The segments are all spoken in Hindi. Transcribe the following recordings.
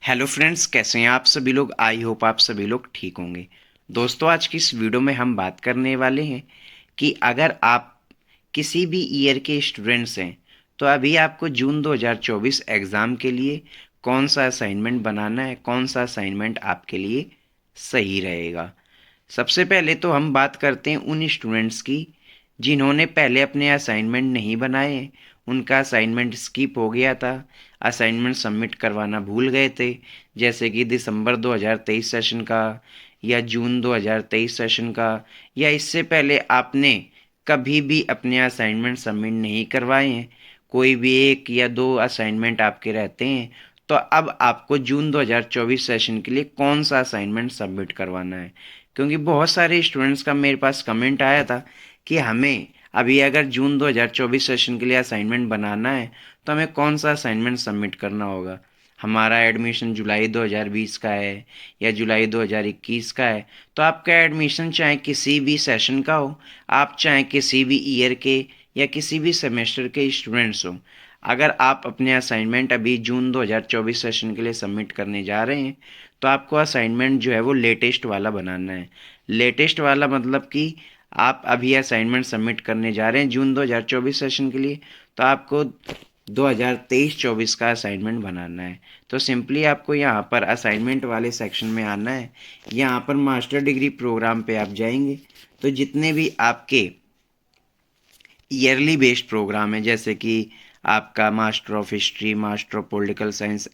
हेलो फ्रेंड्स, कैसे हैं आप सभी लोग। आई होप आप सभी लोग ठीक होंगे। दोस्तों, आज की इस वीडियो में हम बात करने वाले हैं कि अगर आप किसी भी ईयर के स्टूडेंट्स हैं तो अभी आपको जून 2024 एग्ज़ाम के लिए कौन सा असाइनमेंट बनाना है, कौन सा असाइनमेंट आपके लिए सही रहेगा। सबसे पहले तो हम बात करते हैं उन स्टूडेंट्स की जिन्होंने पहले अपने असाइनमेंट नहीं बनाए हैं। उनका असाइनमेंट स्किप हो गया था, असाइनमेंट सबमिट करवाना भूल गए थे, जैसे कि दिसंबर 2023 सेशन का या जून 2023 सेशन का, या इससे पहले आपने कभी भी अपने असाइनमेंट सबमिट नहीं करवाए हैं। कोई भी एक या दो असाइनमेंट आपके रहते हैं, तो अब आपको जून 2024 सेशन के लिए कौन सा असाइनमेंट सबमिट करवाना है। क्योंकि बहुत सारे स्टूडेंट्स का मेरे पास कमेंट आया था कि हमें अभी अगर जून 2024 सेशन के लिए असाइनमेंट बनाना है तो हमें कौन सा असाइनमेंट सबमिट करना होगा। हमारा एडमिशन जुलाई 2020 का है या जुलाई 2021 का है, तो आपका एडमिशन चाहे किसी भी सेशन का हो, आप चाहे किसी भी ईयर के या किसी भी सेमेस्टर के स्टूडेंट्स हो, अगर आप अपने असाइनमेंट अभी जून 2024 सेशन के लिए सबमिट करने जा रहे हैं तो आपको असाइनमेंट जो है वो लेटेस्ट वाला बनाना है। लेटेस्ट वाला मतलब कि आप अभी असाइनमेंट सबमिट करने जा रहे हैं जून 2024 सेशन के लिए, तो आपको 2023-24 का असाइनमेंट बनाना है। तो सिंपली आपको यहाँ पर असाइनमेंट वाले सेक्शन में आना है। यहाँ पर मास्टर डिग्री प्रोग्राम पे आप जाएंगे तो जितने भी आपके ईयरली बेस्ड प्रोग्राम है, जैसे कि आपका master of history, master of political science,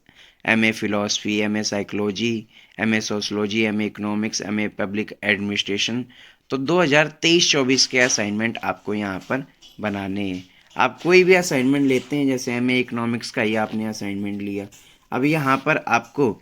MA philosophy, MA psychology, MA sociology, MA economics, MA public administration, तो 2023-24 के असाइनमेंट आपको यहाँ पर बनाने हैं। आप कोई भी असाइनमेंट लेते हैं, जैसे एमए इकोनॉमिक्स का ही आपने असाइनमेंट लिया, अब यहाँ पर आपको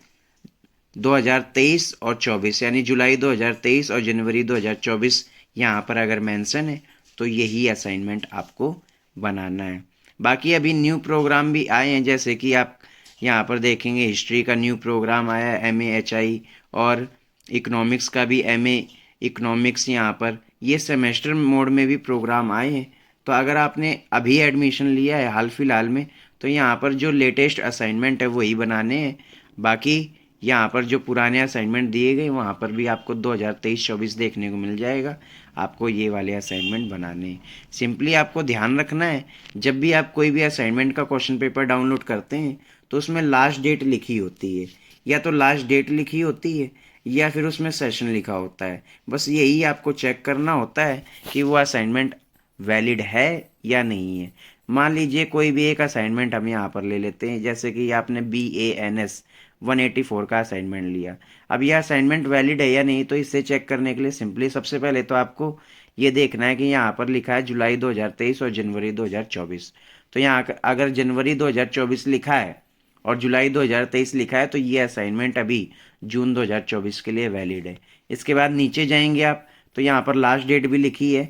2023 और 24 यानी जुलाई 2023 और जनवरी 2024 यहाँ पर अगर मेंशन है तो यही असाइनमेंट आपको बनाना है। बाकी अभी न्यू प्रोग्राम भी आए हैं, जैसे कि आप यहाँ पर देखेंगे हिस्ट्री का न्यू प्रोग्राम आया है MA HI, और इकोनॉमिक्स का भी MA इकोनॉमिक्स। यहाँ पर ये सेमेस्टर मोड में भी प्रोग्राम आए हैं। तो अगर आपने अभी एडमिशन लिया है हाल फिलहाल में, तो यहाँ पर जो लेटेस्ट असाइनमेंट है वही बनाने हैं। बाकी यहाँ पर जो पुराने असाइनमेंट दिए गए वहाँ पर भी आपको 2023-24 देखने को मिल जाएगा। आपको ये वाले असाइनमेंट बनाने हैं। सिंपली आपको ध्यान रखना है, जब भी आप कोई भी असाइनमेंट का क्वेश्चन पेपर डाउनलोड करते हैं तो उसमें लास्ट डेट लिखी होती है, या तो लास्ट डेट लिखी होती है या फिर उसमें सेशन लिखा होता है। बस यही आपको चेक करना होता है कि वो असाइनमेंट वैलिड है या नहीं है। मान लीजिए कोई भी एक असाइनमेंट हम यहाँ पर ले लेते हैं, जैसे कि आपने BANS 184 का असाइनमेंट लिया। अब यह असाइनमेंट वैलिड है या नहीं, तो इससे चेक करने के लिए सिंपली सबसे पहले तो आपको ये देखना है कि यहाँ पर लिखा है जुलाई 2023 और जनवरी 2024। तो यहाँ अगर जनवरी 2024 लिखा है और जुलाई 2023 लिखा है तो ये असाइनमेंट अभी जून 2024 के लिए वैलिड है। इसके बाद नीचे जाएंगे आप, तो यहाँ पर लास्ट डेट भी लिखी है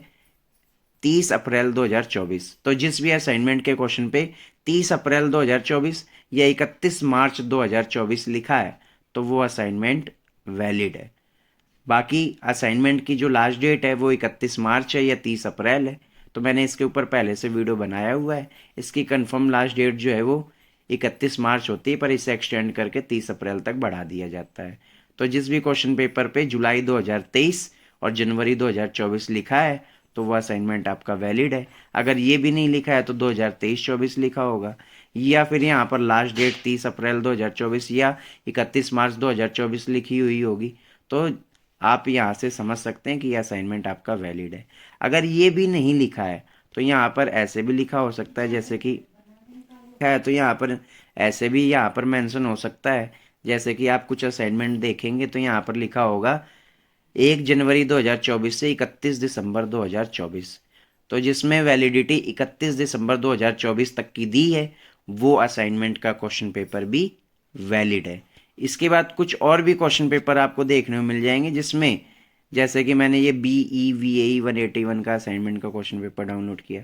30 अप्रैल 2024। तो जिस भी असाइनमेंट के क्वेश्चन पे 30 अप्रैल 2024 या 31 मार्च 2024 लिखा है तो वो असाइनमेंट वैलिड है। बाकी असाइनमेंट की जो लास्ट डेट है वो 31 मार्च है या 30 अप्रैल है, तो मैंने इसके ऊपर पहले से वीडियो बनाया हुआ है। इसकी कंफर्म लास्ट डेट जो है वो 31 मार्च होती है, पर इसे एक्सटेंड करके 30 अप्रैल तक बढ़ा दिया जाता है। तो जिस भी क्वेश्चन पेपर पे जुलाई 2023 और जनवरी 2024 लिखा है तो वो असाइनमेंट आपका वैलिड है। अगर ये भी नहीं लिखा है तो 2023-24 लिखा होगा, या फिर यहाँ पर लास्ट डेट 30 अप्रैल 2024 या 31 मार्च 2024 लिखी हुई होगी, तो आप यहाँ से समझ सकते हैं कि यह असाइनमेंट आपका वैलिड है। अगर ये भी नहीं लिखा है तो यहाँ पर ऐसे भी लिखा हो सकता है, जैसे कि है तो यहाँ पर ऐसे भी यहाँ पर मेंशन हो सकता है, जैसे कि आप कुछ असाइनमेंट देखेंगे तो यहाँ पर लिखा होगा 1 जनवरी 2024 से 31 दिसंबर 2024। तो जिसमें वैलिडिटी 31 दिसंबर 2024 तक की दी है वो असाइनमेंट का क्वेश्चन पेपर भी वैलिड है। इसके बाद कुछ और भी क्वेश्चन पेपर आपको देखने को मिल जाएंगे, जिसमें जैसे कि मैंने ये BEVAE 181 का असाइनमेंट का क्वेश्चन पेपर डाउनलोड किया,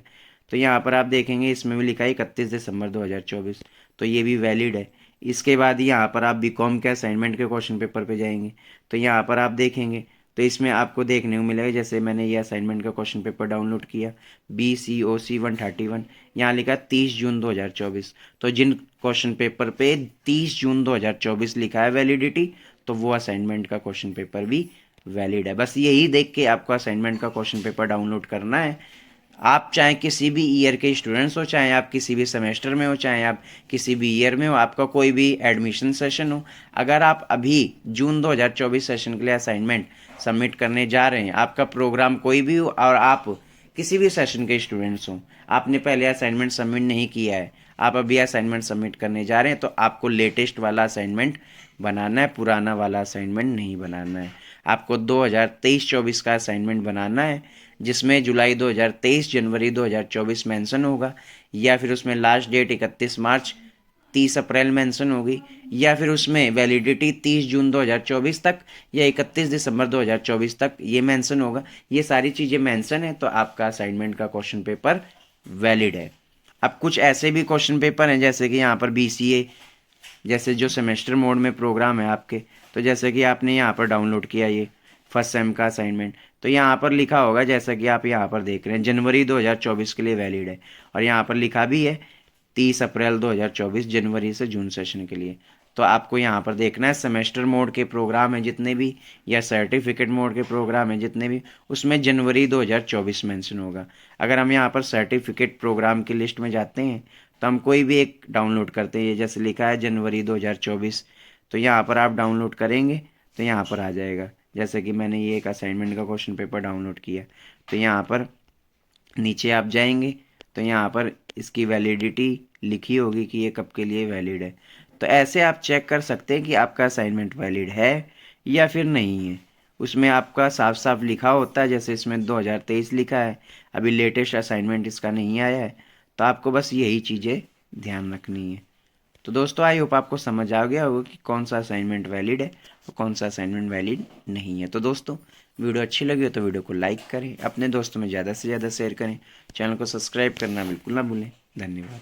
तो यहाँ पर आप देखेंगे इसमें भी लिखा है 31 दिसंबर 2024, तो ये भी वैलिड है। इसके बाद यहाँ पर आप BCom के असाइनमेंट के क्वेश्चन पेपर पे जाएंगे तो यहाँ पर आप देखेंगे तो इसमें आपको देखने को मिलेगा, जैसे मैंने ये असाइनमेंट का क्वेश्चन पेपर डाउनलोड किया, BCOC 131, यहाँ लिखा 30 जून 2024। तो जिन क्वेश्चन पेपर पे 30 जून 2024 लिखा है वैलिडिटी, तो वो असाइनमेंट का क्वेश्चन पेपर भी वैलिड है। बस यही देख के आपको असाइनमेंट का क्वेश्चन पेपर डाउनलोड करना है। आप चाहे किसी भी ईयर के स्टूडेंट्स हो, चाहे आप किसी भी सेमेस्टर में हो, चाहे आप किसी भी ईयर में हो, आपका कोई भी एडमिशन सेशन हो, अगर आप अभी जून 2024 सेशन के लिए असाइनमेंट सबमिट करने जा रहे हैं, आपका प्रोग्राम कोई भी हो और आप किसी भी सेशन के स्टूडेंट्स हों, आपने पहले असाइनमेंट सबमिट नहीं किया है, आप अभी असाइनमेंट सबमिट करने जा रहे हैं, तो आपको लेटेस्ट वाला असाइनमेंट बनाना है, पुराना वाला असाइनमेंट नहीं बनाना है। आपको 2023-24 का असाइनमेंट बनाना है, जिसमें जुलाई 2023 जनवरी 2024 मेंशन होगा, या फिर उसमें लास्ट डेट 31 मार्च 30 अप्रैल मेंशन होगी, या फिर उसमें वैलिडिटी 30 जून 2024 तक या 31 दिसंबर 2024 तक ये मेंशन होगा। ये सारी चीज़ें मेंशन है, तो आपका असाइनमेंट का क्वेश्चन पेपर वैलिड है। अब कुछ ऐसे भी क्वेश्चन पेपर हैं, जैसे कि यहाँ पर BCA, जैसे जो सेमेस्टर मोड में प्रोग्राम है आपके, तो जैसे कि आपने यहाँ पर डाउनलोड किया ये फर्स्ट सेम का असाइनमेंट, तो यहाँ पर लिखा होगा, जैसा कि आप यहाँ पर देख रहे हैं, जनवरी 2024 के लिए वैलिड है, और यहाँ पर लिखा भी है 30 अप्रैल 2024 जनवरी से जून सेशन के लिए। तो आपको यहाँ पर देखना है, सेमेस्टर मोड के प्रोग्राम हैं जितने भी, या सर्टिफिकेट मोड के प्रोग्राम हैं जितने भी, उसमें जनवरी 2024 मेंशन होगा। अगर हम यहाँ पर सर्टिफिकेट प्रोग्राम की लिस्ट में जाते हैं, तो हम कोई भी एक डाउनलोड करते हैं, जैसे लिखा है जनवरी 2024, तो यहाँ पर आप डाउनलोड करेंगे तो यहाँ पर आ जाएगा। जैसे कि मैंने ये एक असाइनमेंट का क्वेश्चन पेपर डाउनलोड किया, तो यहाँ पर नीचे आप जाएंगे तो यहाँ पर इसकी वैलिडिटी लिखी होगी कि ये कब के लिए वैलिड है। तो ऐसे आप चेक कर सकते हैं कि आपका असाइनमेंट वैलिड है या फिर नहीं है। उसमें आपका साफ साफ लिखा होता है, जैसे इसमें 2023 लिखा है, अभी लेटेस्ट असाइनमेंट इसका नहीं आया है, तो आपको बस यही चीज़ें ध्यान रखनी है। तो दोस्तों, आई होप आपको समझ आ गया होगा कि कौन सा असाइनमेंट वैलिड है और कौन सा असाइनमेंट वैलिड नहीं है। तो दोस्तों, वीडियो अच्छी लगी हो तो वीडियो को लाइक करें, अपने दोस्तों में ज़्यादा से ज़्यादा शेयर करें, चैनल को सब्सक्राइब करना बिल्कुल ना भूलें। धन्यवाद।